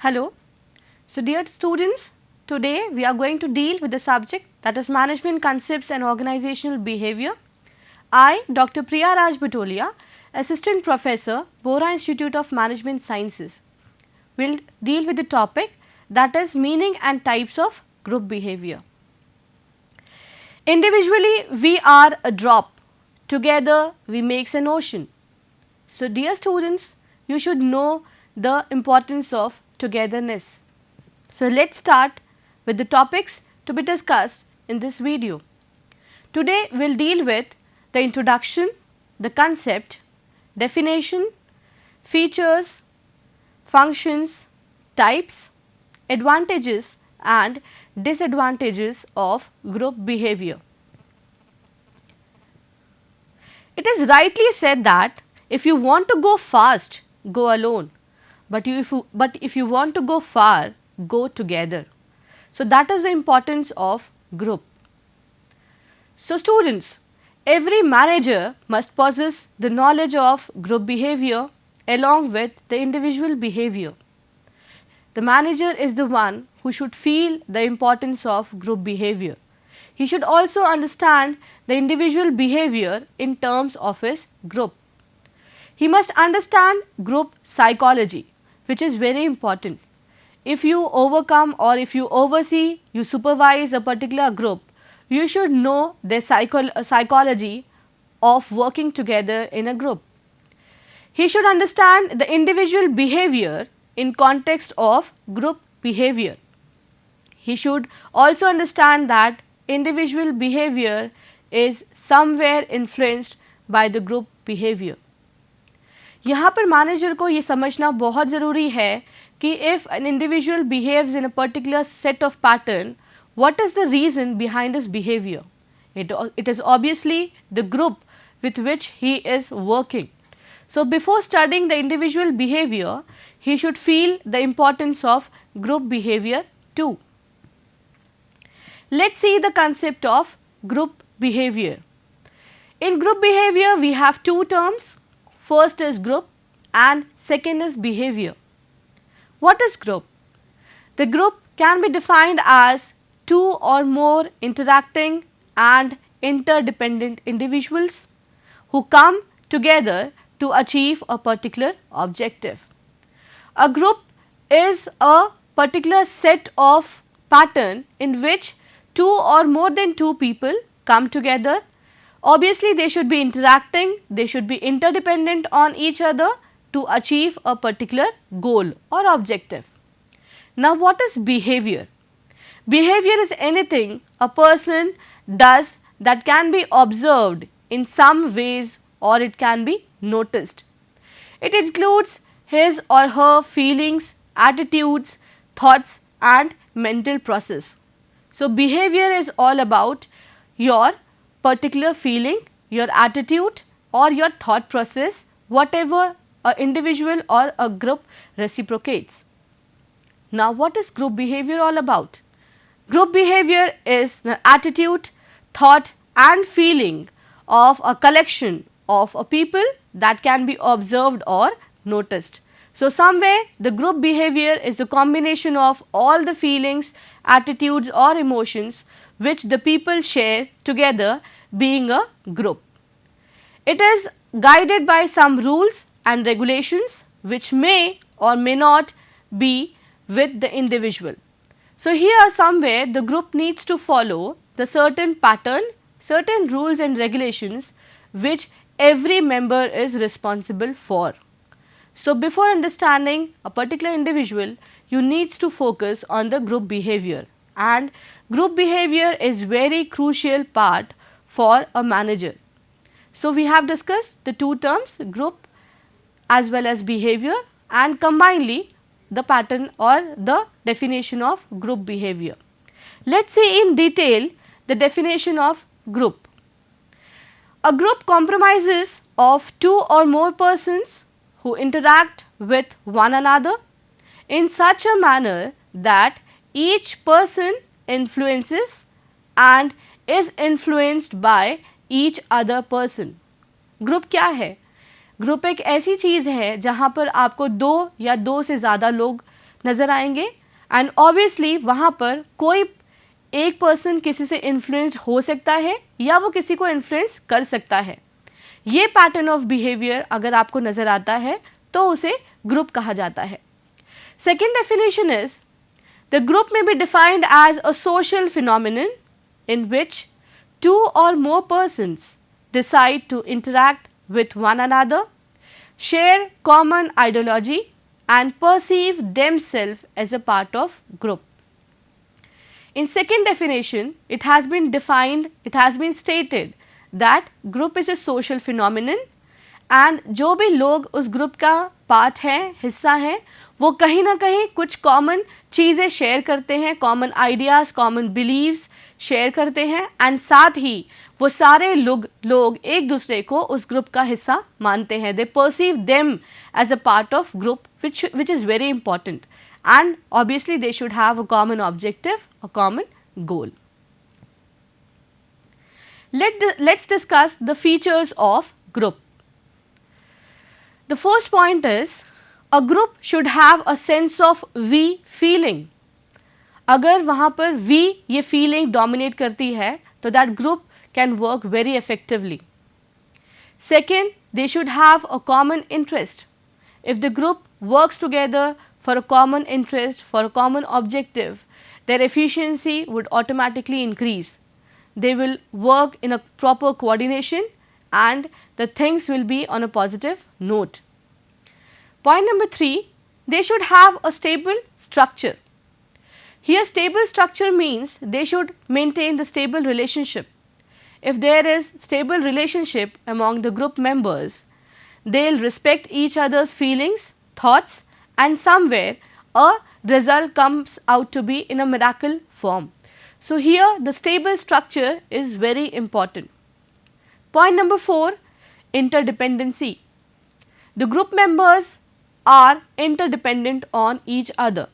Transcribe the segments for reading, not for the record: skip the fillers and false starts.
Hello. So, dear students, today we are going to deal with the subject that is management concepts and organizational behavior. I, Dr. Priya Raj Batolia, Assistant Professor, Bora Institute of Management Sciences, will deal with the topic that is meaning and types of group behavior. Individually, we are a drop. Together, we make an ocean. So, dear students, you should know the importance of togetherness. So, let us start with the topics to be discussed in this video. Today, we will deal with the introduction, the concept, definition, features, functions, types, advantages and disadvantages of group behavior. It is rightly said that if you want to go fast, go alone, but if you want to go far, go together. So, that is the importance of group. So, students, every manager must possess the knowledge of group behavior along with the individual behavior. The manager is the one who should feel the importance of group behavior. He should also understand the individual behavior in terms of his group. He must understand group psychology, which is very important. If you overcome or if you oversee, you supervise a particular group, you should know their psychology of working together in a group. He should understand the individual behavior in context of group behavior. He should also understand that individual behavior is somewhere influenced by the group behavior. यहाँ पर manager को ये समझना बहुत ज़रूरी है कि if an individual behaves in a particular set of pattern, what is the reason behind his behavior? It is obviously the group with which he is working. So, before studying the individual behavior, he should feel the importance of group behavior too. Let us see the concept of group behavior. In group behavior, we have two terms. First is group and second is behavior. What is group? The group can be defined as two or more interacting and interdependent individuals who come together to achieve a particular objective. A group is a particular set of pattern in which two or more than two people come together. Obviously, they should be interacting, they should be interdependent on each other to achieve a particular goal or objective. Now, what is behavior? Behavior is anything a person does that can be observed in some ways or it can be noticed. It includes his or her feelings, attitudes, thoughts and mental process. So, behavior is all about your particular feeling, your attitude or your thought process, whatever an individual or a group reciprocates. Now, what is group behavior all about? Group behavior is the attitude, thought and feeling of a collection of a people that can be observed or noticed. So, somewhere the group behavior is a combination of all the feelings, attitudes or emotions which the people share together being a group. It is guided by some rules and regulations which may or may not be with the individual. So, here somewhere the group needs to follow the certain pattern, certain rules and regulations which every member is responsible for. So, before understanding a particular individual, you need to focus on the group behavior, and group behavior is very crucial part for a manager. So, we have discussed the two terms group as well as behavior and combinedly the pattern or the definition of group behavior. Let us see in detail the definition of group. A group comprises of two or more persons who interact with one another in such a manner that each person influences and is influenced by each other person. Group क्या है? Group एक ऐसी चीज़ है जहाँ पर आपको दो या दो से ज़्यादा लोग नज़र आएंगे एंड ऑब्वियसली वहाँ पर कोई एक पर्सन किसी से इन्फ्लुएंस हो सकता है या वो किसी को इन्फ्लुएंस कर सकता है। ये पैटर्न ऑफ बिहेवियर अगर आपको नज़र आता है तो उसे ग्रुप कहा जाता है। Second definition is the group may be defined as a social phenomenon in which two or more persons decide to interact with one another, share common ideology and perceive themselves as a part of group. In second definition, it has been stated that group is a social phenomenon and जो भी लोग उस group का part हैं, हिस्सा हैं, वो कहीं ना कहीं कुछ कॉमन चीज़ें शेयर करते हैं, common ideas, common believes share करते हैं एंड साथ ही वो सारे लोग एक दूसरे को उस ग्रुप का हिस्सा मानते हैं। They perceive them as a part of group which is very important and obviously they should have a common objective, a common goal. Let's discuss the features of group. The first point is a group should have a sense of we feeling. अगर वहाँ पर we ये feeling dominate करती है तो that group can work very effectively. Second, they should have a common interest. If the group works together for a common interest, for a common objective, their efficiency would automatically increase. They will work in a proper coordination and the things will be on a positive note. Point number 3, they should have a stable structure. Here stable structure means they should maintain the stable relationship. If there is stable relationship among the group members, they'll respect each other's feelings, thoughts and somewhere a result comes out to be in a miracle form. So here the stable structure is very important. Point number 4, interdependency. The group members are interdependent on each other.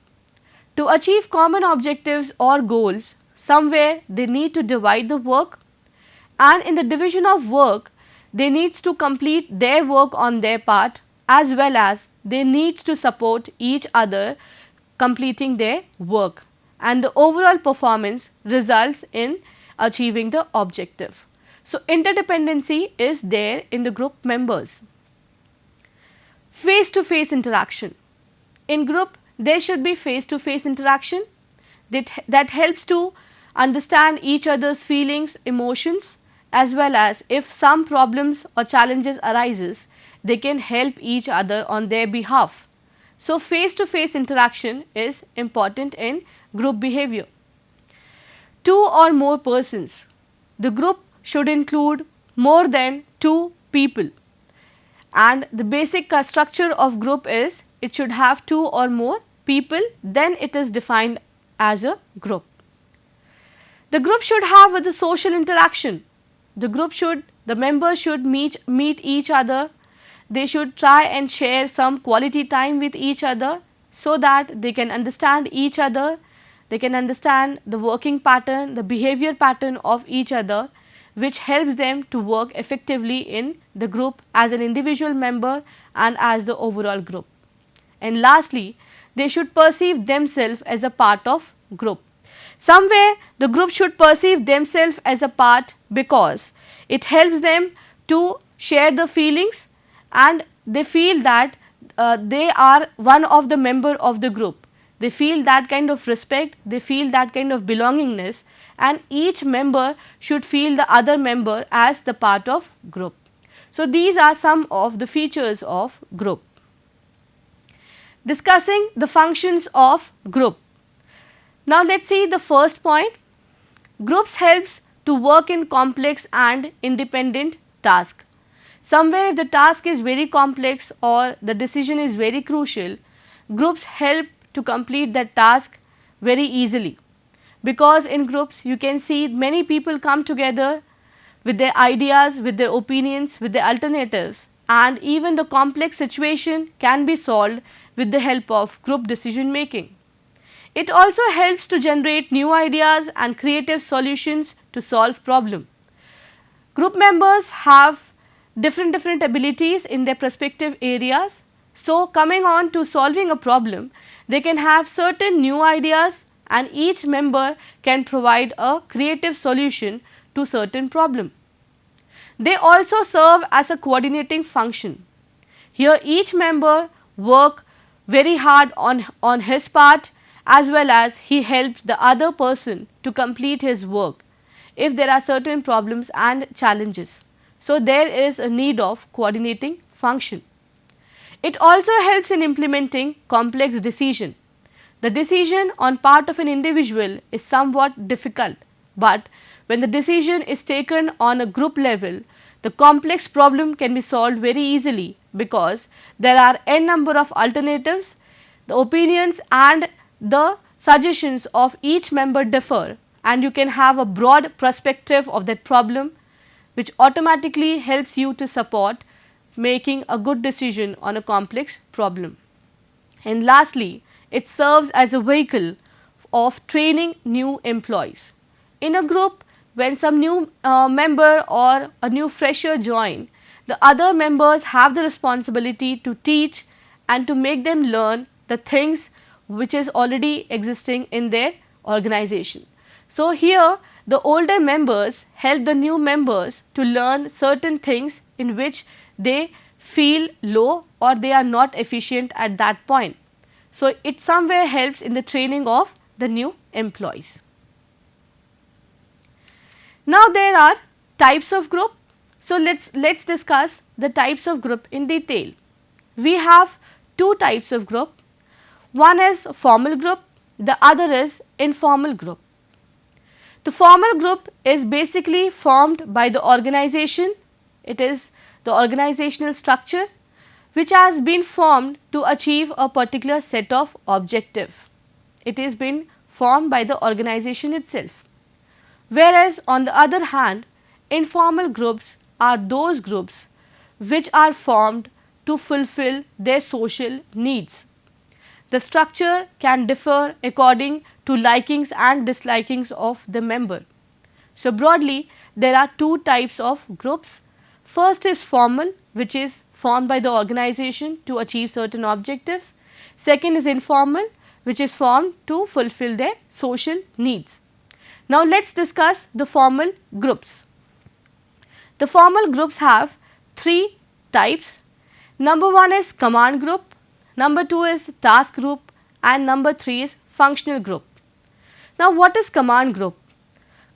To achieve common objectives or goals, somewhere they need to divide the work and in the division of work, they needs to complete their work on their part as well as they needs to support each other completing their work and the overall performance results in achieving the objective. So, interdependency is there in the group members. Face to face interaction. In group, there should be face to face interaction that helps to understand each other's feelings, emotions as well as if some problems or challenges arises, they can help each other on their behalf. So, face to face interaction is important in group behavior. 2 or more persons. The group should include more than 2 people and the basic structure of group is it should have 2 or more people, then it is defined as a group. The group should have the social interaction. The members should meet each other. They should try and share some quality time with each other so that they can understand each other. They can understand the working pattern, the behavior pattern of each other, which helps them to work effectively in the group as an individual member and as the overall group. And lastly, they should perceive themselves as a part of group. Somewhere the group should perceive themselves as a part because it helps them to share the feelings and they feel that they are one of the member of the group. They feel that kind of respect, they feel that kind of belongingness and each member should feel the other member as the part of group. So, these are some of the features of group. Discussing the functions of group. Now, let us see the first point. Groups helps to work in complex and independent tasks. Somewhere if the task is very complex or the decision is very crucial, groups help to complete that task very easily. Because in groups you can see many people come together with their ideas, with their opinions, with their alternatives and even the complex situation can be solved with the help of group decision making. It also helps to generate new ideas and creative solutions to solve problem. Group members have different abilities in their respective areas. So, coming on to solving a problem, they can have certain new ideas and each member can provide a creative solution to certain problem. They also serve as a coordinating function. Here each member work very hard on his part, as well as he helps the other person to complete his work if there are certain problems and challenges. So, there is a need of coordinating function. It also helps in implementing complex decision. The decision on part of an individual is somewhat difficult, but when the decision is taken on a group level, the complex problem can be solved very easily because there are n number of alternatives, the opinions and the suggestions of each member differ, and you can have a broad perspective of that problem, which automatically helps you to support making a good decision on a complex problem. And lastly, it serves as a vehicle of training new employees. In a group, when some new member or a new fresher join, the other members have the responsibility to teach and to make them learn the things which is already existing in their organization. So, here the older members help the new members to learn certain things in which they feel low or they are not efficient at that point. So, it somewhere helps in the training of the new employees. Now, there are types of group. So, let's discuss the types of group in detail. We have two types of group. One is formal group, the other is informal group. The formal group is basically formed by the organization. It is the organizational structure which has been formed to achieve a particular set of objective. It is been formed by the organization itself. Whereas on the other hand, informal groups are those groups which are formed to fulfill their social needs. The structure can differ according to likings and dislikings of the member. So, broadly there are two types of groups. First is formal, which is formed by the organization to achieve certain objectives. Second is informal, which is formed to fulfill their social needs. Now, let us discuss the formal groups. The formal groups have three types. Number one is command group, number two is task group and number three is functional group. Now, what is command group?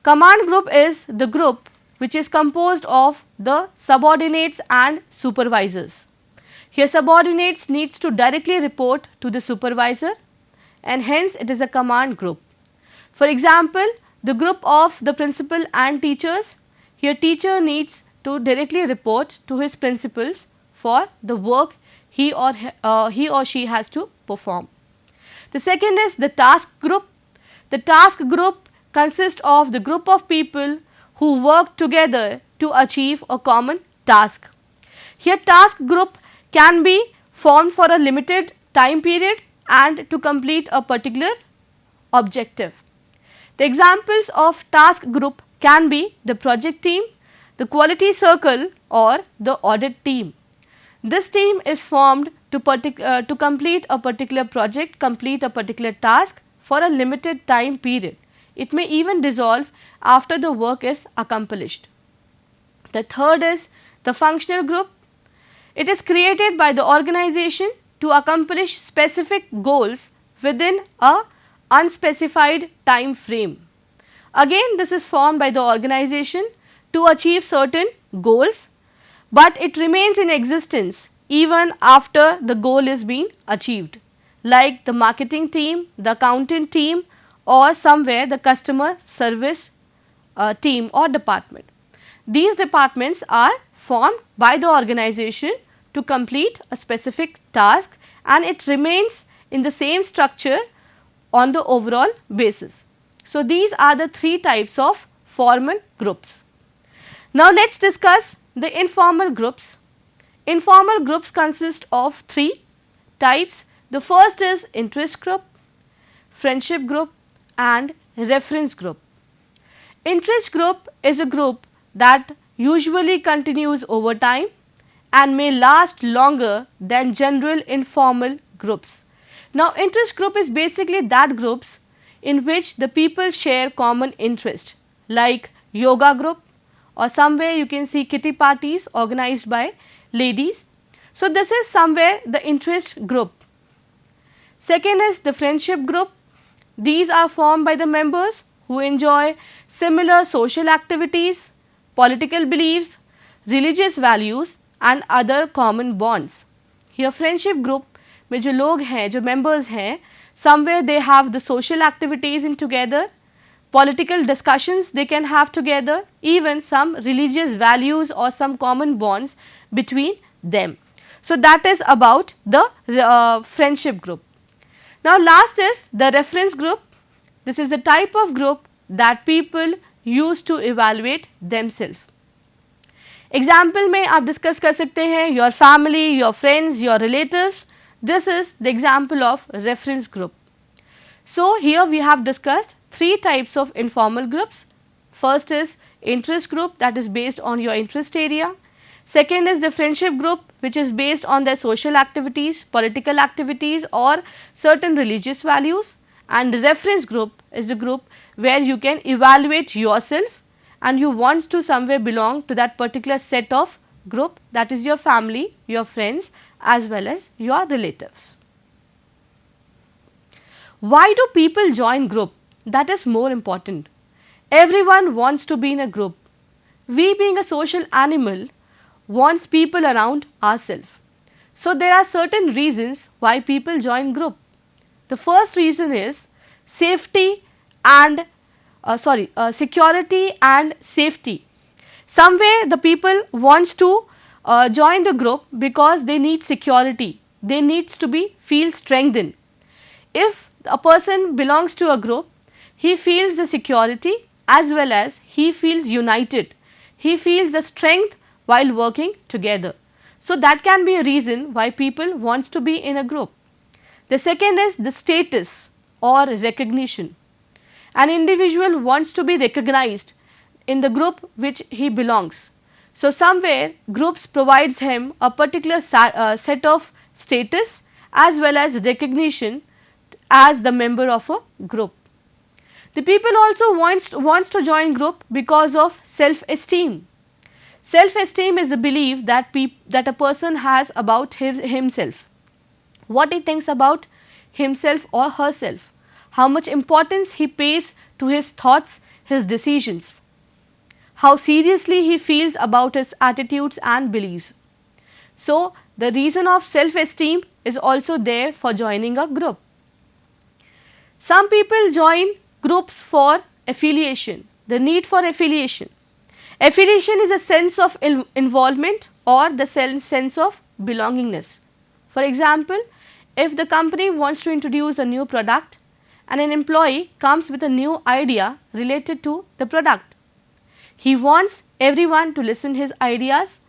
Command group is the group which is composed of the subordinates and supervisors. Here subordinates needs to directly report to the supervisor and hence it is a command group. For example, the group of the principal and teachers, here teacher needs to directly report to his principals for the work he or she has to perform. The second is the task group. The task group consists of the group of people who work together to achieve a common task. Here task group can be formed for a limited time period and to complete a particular objective. The examples of task group can be the project team, the quality circle or the audit team. This team is formed to complete a particular project, complete a particular task for a limited time period. It may even dissolve after the work is accomplished. The third is the functional group. It is created by the organization to accomplish specific goals within a unspecified time frame. Again, this is formed by the organization to achieve certain goals, but it remains in existence even after the goal is being achieved, like the marketing team, the accountant team or somewhere the customer service team or department. These departments are formed by the organization to complete a specific task and it remains in the same structure on the overall basis. So, these are the three types of formal groups. Now, let us discuss the informal groups. Informal groups consist of three types. The first is interest group, friendship group and reference group. Interest group is a group that usually continues over time and may last longer than general informal groups. Now, interest group is basically that groups in which the people share common interest, like yoga group, or somewhere you can see kitty parties organized by ladies. So, this is somewhere the interest group. Second is the friendship group. These are formed by the members who enjoy similar social activities, political beliefs, religious values and other common bonds. Here friendship group में जो लोग हैं, जो members हैं, somewhere they have the social activities in together, political discussions they can have together, even some religious values or some common bonds between them. So, that is about the friendship group. Now, last is the reference group. This is a type of group that people use to evaluate themselves. Example में आप discuss कर सकते हैं your family, your friends, your relatives. This is the example of reference group. So, here we have discussed three types of informal groups. First is interest group, that is based on your interest area. Second is the friendship group, which is based on their social activities, political activities or certain religious values, and the reference group is the group where you can evaluate yourself and you want to somewhere belong to that particular set of group, that is your family, your friends as well as your relatives. Why do people join group? That is more important. Everyone wants to be in a group. We being a social animal wants people around ourselves. So, there are certain reasons why people join group. The first reason is safety and security and safety. Somewhere the people wants to join the group because they need security, they needs to be feel strengthened. If a person belongs to a group, he feels the security as well as he feels united, he feels the strength while working together. So, that can be a reason why people wants to be in a group. The second is the status or recognition. An individual wants to be recognized in the group which he belongs. So, somewhere groups provides him a particular set of status as well as recognition as the member of a group. The people also wants to join group because of self-esteem. Self-esteem is the belief that a person has about himself, what he thinks about himself or herself, how much importance he pays to his thoughts, his decisions, how seriously he feels about his attitudes and beliefs. So, the reason of self-esteem is also there for joining a group. Some people join groups for affiliation, the need for affiliation. Affiliation is a sense of involvement or the sense of belongingness. For example, if the company wants to introduce a new product and an employee comes with a new idea related to the product, he wants everyone to listen his ideas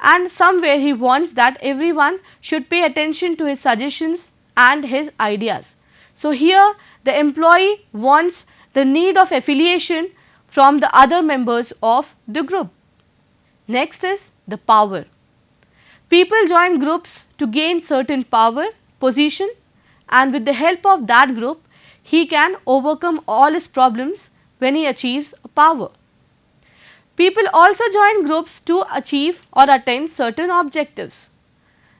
and somewhere he wants that everyone should pay attention to his suggestions and his ideas. So, here the employee wants the need of affiliation from the other members of the group. Next is the power. People join groups to gain certain power, position, and with the help of that group, he can overcome all his problems when he achieves power. People also join groups to achieve or attain certain objectives.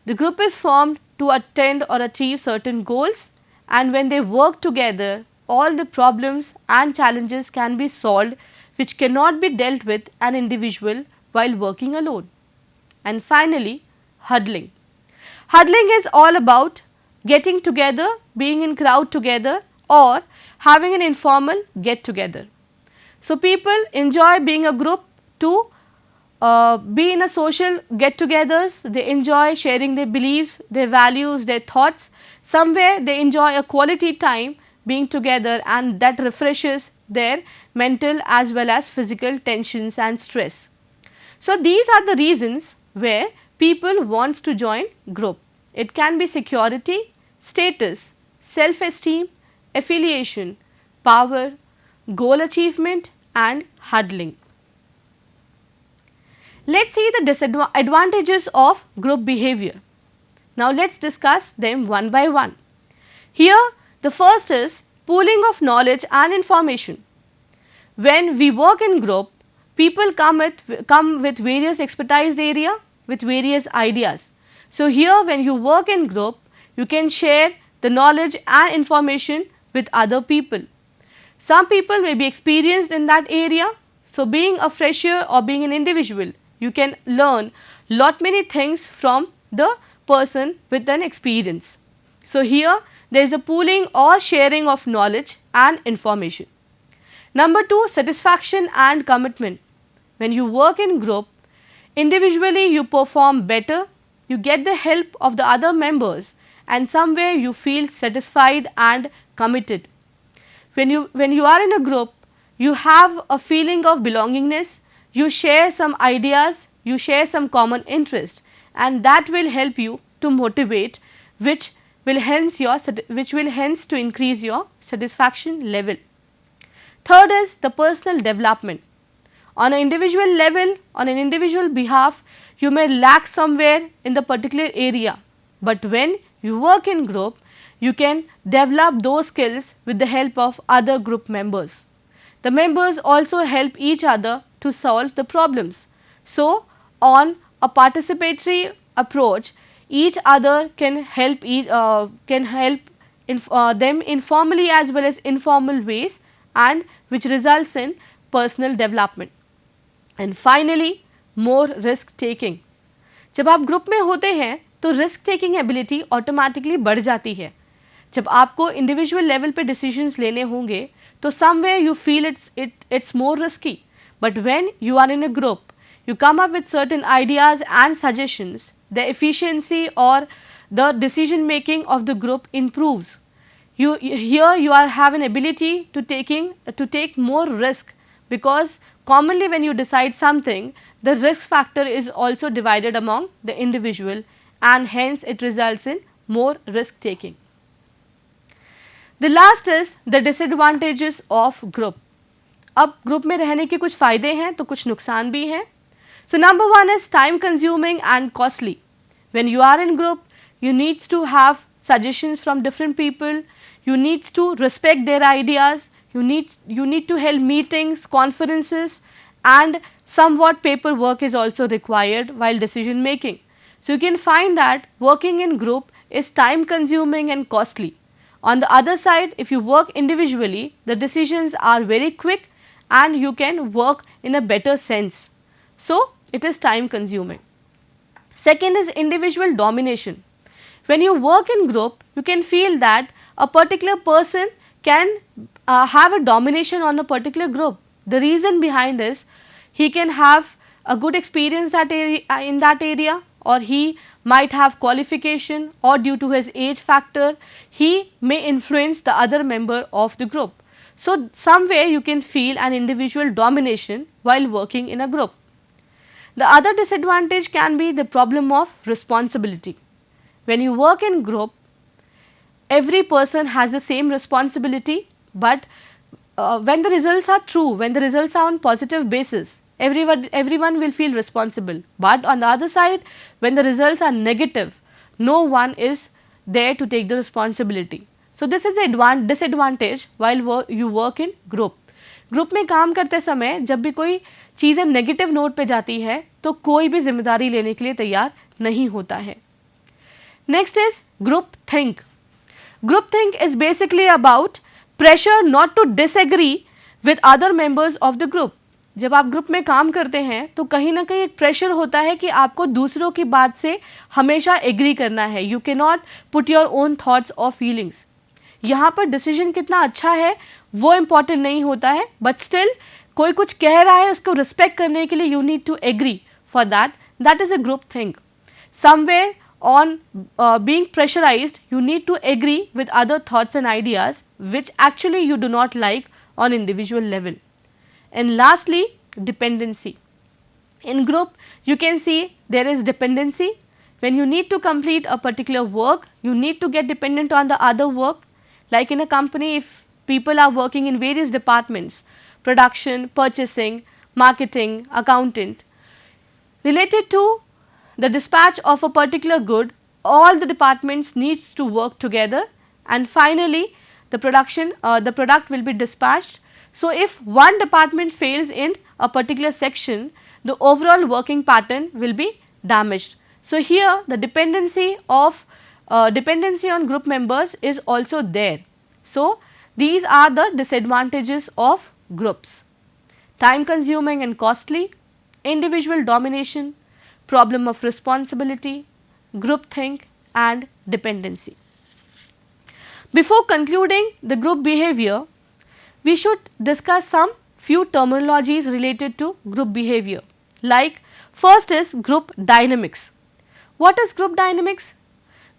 The group is formed to attain or achieve certain goals, and when they work together, all the problems and challenges can be solved which cannot be dealt with an individual while working alone. And finally, huddling. Huddling is all about getting together, being in crowd together or having an informal get together. So, people enjoy being a group to be in a social get togethers, they enjoy sharing their beliefs, their values, their thoughts. Somewhere they enjoy a quality time being together and that refreshes their mental as well as physical tensions and stress. So, these are the reasons where people wants to join group. It can be security, status, self-esteem, affiliation, power, goal achievement and huddling. Let's see the disadvantages of group behavior. Now let's discuss them one by one. Here the first is pooling of knowledge and information. When we work in group, people come with various expertise area, with various ideas. So here when you work in group, you can share the knowledge and information with other people. Some people may be experienced in that area, so being a fresher or being an individual, you can learn lot many things from the person with an experience. So here there is a pooling or sharing of knowledge and information. Number 2, satisfaction and commitment. When you work in group, individually you perform better, you get the help of the other members, and somewhere you feel satisfied and committed. When you are in a group, you have a feeling of belongingness, you share some ideas, you share some common interest, and that will help you to motivate, which will hence to increase your satisfaction level. Third is the personal development. On an individual level, on an individual behalf, you may lack somewhere in the particular area, but when you work in group, you can develop those skills with the help of other group members. The members also help each other to solve the problems. So, on a participatory approach, each other can help them informally as well as informal ways, and which results in personal development. And finally, more risk taking. जब आप group में होते हैं तो risk taking ability automatically बढ़ जाती है. जब आपको इंडिविजुअल लेवल पे डिसीजंस लेने होंगे तो somewhere you feel it's more risky, but when you are in a group you come up with certain ideas and suggestions, the efficiency or the decision making of the group improves. You have an ability to take more risk, because commonly when you decide something, the risk factor is also divided among the individual, and hence it results in more risk taking. The last is the disadvantages of group. अब group में रहने के कुछ फ़ायदे हैं तो कुछ नुकसान भी हैं. So number 1 is time consuming and costly. When you are in group, you need to have suggestions from different people, you need to respect their ideas, you need to hold meetings, conferences, and somewhat paperwork is also required while decision making. So you can find that working in group is time consuming and costly. On the other side, if you work individually, the decisions are very quick and you can work in a better sense. So it is time consuming. Second is individual domination. When you work in group, you can feel that a particular person can have a domination on a particular group. The reason behind is he can have a good experience in that area, or he might have qualification, or due to his age factor, he may influence the other member of the group. So somewhere you can feel an individual domination while working in a group. The other disadvantage can be the problem of responsibility. When you work in group, every person has the same responsibility, but when the results are true, when the results are on positive basis, everyone will feel responsible. But on the other side, when the results are negative, no one is there to take the responsibility. So this is the disadvantage while you work in group. Group में काम करते समय जब भी कोई चीज़ें negative note पे जाती है तो कोई भी जिम्मेदारी लेने के लिए तैयार नहीं होता है. Next is groupthink. Groupthink is basically about pressure not to disagree with other members of the group. जब आप ग्रुप में काम करते हैं तो कहीं ना कहीं एक प्रेशर होता है कि आपको दूसरों की बात से हमेशा एग्री करना है. You can not put your own thoughts और फीलिंग्स. यहाँ पर डिसीजन कितना अच्छा है वो इम्पॉर्टेंट नहीं होता है, बट स्टिल कोई कुछ कह रहा है उसको रिस्पेक्ट करने के लिए you need to agree for that is a group think. Somewhere on being pressurized, you need to agree with other thoughts and ideas which actually you do not like on individual level. And lastly, dependency. In group, you can see there is dependency. When you need to complete a particular work, you need to get dependent on the other work. Like in a company, if people are working in various departments, production, purchasing, marketing, accountant, Related to the dispatch of a particular good, all the departments needs to work together, and finally the product will be dispatched. So, if one department fails in a particular section, the overall working pattern will be damaged. So, here the dependency on group members is also there. So, these are the disadvantages of groups: time consuming and costly, individual domination, problem of responsibility, groupthink and dependency. Before concluding the group behavior, we should discuss some few terminologies related to group behavior. Like, first is group dynamics. What is group dynamics?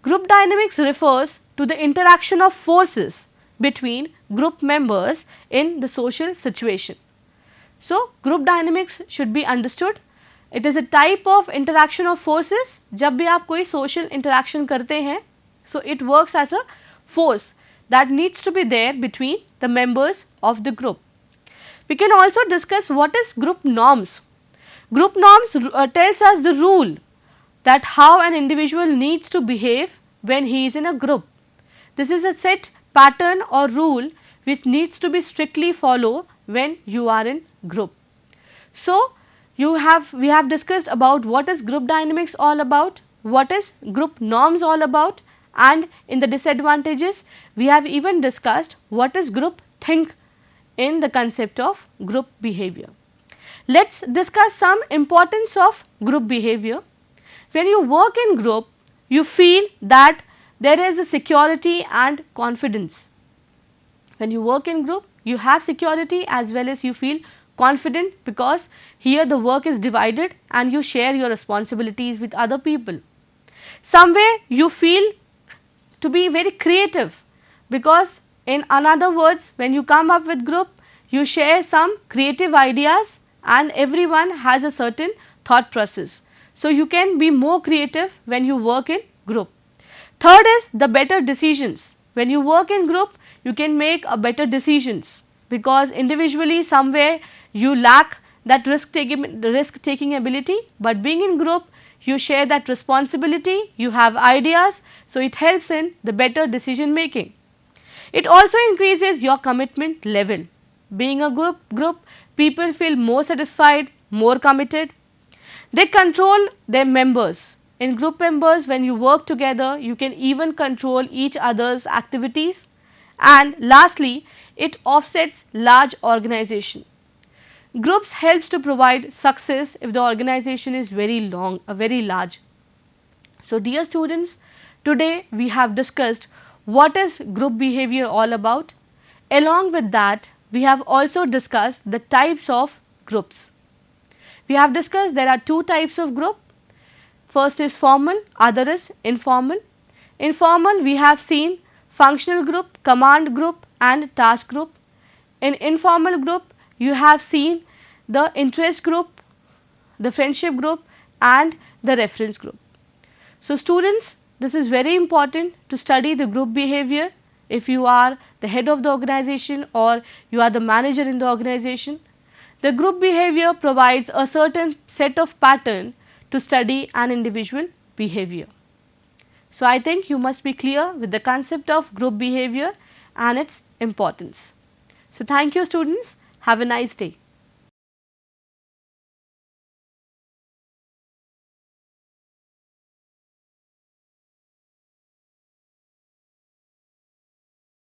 Group dynamics refers to the interaction of forces between group members in the social situation. So, group dynamics should be understood. It is a type of interaction of forces. जब भी आप कोई social interaction करते हैं, so it works as a force that needs to be there between the members of the group. We can also discuss what is group norms. Group norms tells us the rule that how an individual needs to behave when he is in a group. This is a set pattern or rule which needs to be strictly followed when you are in group. So, we have discussed about what is group dynamics all about, what is group norms all about, and in the disadvantages we have even discussed what is group think in the concept of group behavior. Let us discuss some importance of group behavior. When you work in group, you feel that there is a security and confidence. When you work in group, you have security as well as you feel confident, because here the work is divided and you share your responsibilities with other people. Somewhere you feel to be very creative, because in another words, when you come up with group, you share some creative ideas and everyone has a certain thought process. So, you can be more creative when you work in group. Third is the better decisions. When you work in group, you can make a better decisions, because individually somewhere you lack that risk taking ability, but being in group you share that responsibility, you have ideas, so it helps in the better decision making. It also increases your commitment level. Being a group, people feel more satisfied, more committed. They control their members. In group members, when you work together, you can even control each other's activities. And lastly, it offsets large organization. Groups helps to provide success if the organization is very large. So, dear students, today we have discussed what is group behavior all about. Along with that, we have also discussed the types of groups. We have discussed there are two types of group. First is formal, other is informal. In formal, we have seen functional group, command group and task group. In informal group, you have seen the interest group, the friendship group and the reference group. So, students, this is very important to study the group behavior if you are the head of the organization or you are the manager in the organization. The group behavior provides a certain set of pattern to study an individual behavior. So, I think you must be clear with the concept of group behavior and its importance. So, thank you students, have a nice day.